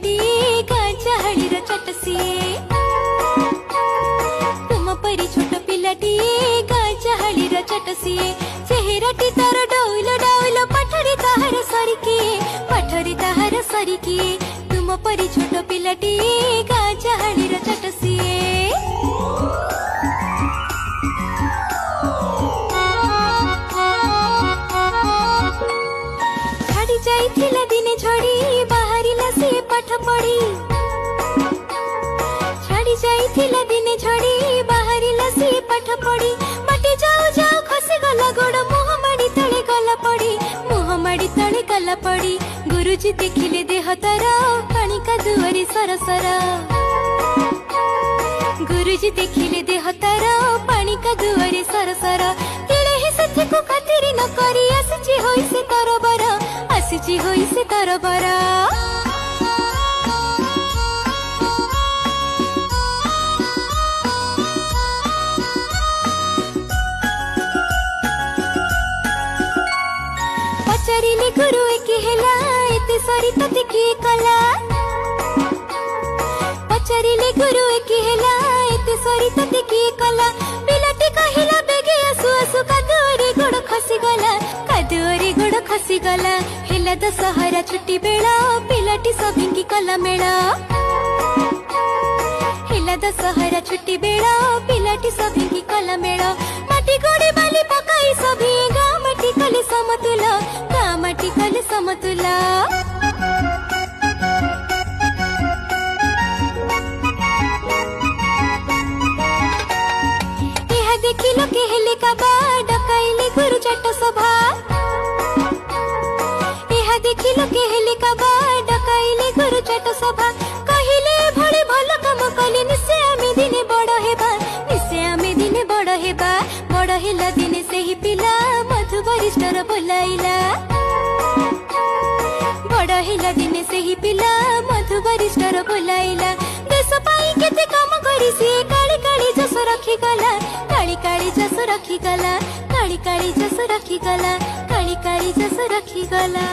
पिलाटी गाँ चाहड़ीर चट सिए तुम परी छोट पिलाटी गाँ चाहड़ीर चट सिए चेहराटी तार डौल डौल पाठरी ताहार सरिकिए तुम परी छोट पिलाटी गाँ चाहड़ीर चट सिए जाइथिला दिने झड़ी बाहरिला से पाठ पढ़ी छाड़ी जाइथिला दिने झड़ी बाहरिला से पाठ पढ़ी बाटे जाऊ जाऊ खसी गला गोड़ मुह माड़ी तले गला पड़ी गुरुजी देखिले देह तारा पानी का दुआरी सरसर गुरुजी देखिले देह तारा पानी का दुआरी सरसर तिले ही सत्य को खातिर न करी आसिची होई से तरबर पचारिले गुरु एके हेला एते सरी तते की कला पचारिले गुरु एके हेला एते सरी तते की कला पिलाटी कहिला बेगे आसु आसु कादुरी गोड़ खसी गला हेला दशहरा छुट्टी बेला पिलाटी सभिंगी कला मेला हेला दशहरा छुट्टी बेला पिलाटी सभिंगी कला मेला माटी गोड़ी बाली पकाई सभी गाँ माटी कले समतुला यह देखी लोके हेले काबा डकाइले गुरु चट सभा देखी लोके हेले काबा डकाइले गुरु चट सभा कहिले भले भल काम कले निसे आमे दिने बड़ हेला दिने सेही पिला मधु वरिष्ठर बोलाइला बड़ हेला दिने सेही पिला मधु वरिष्ठर बोलाइला देश पाई केते काम करी से काली काली जस रखी गला काली काली जस रखी गला काली काली जस रखी गला काली काली जस रखी गला।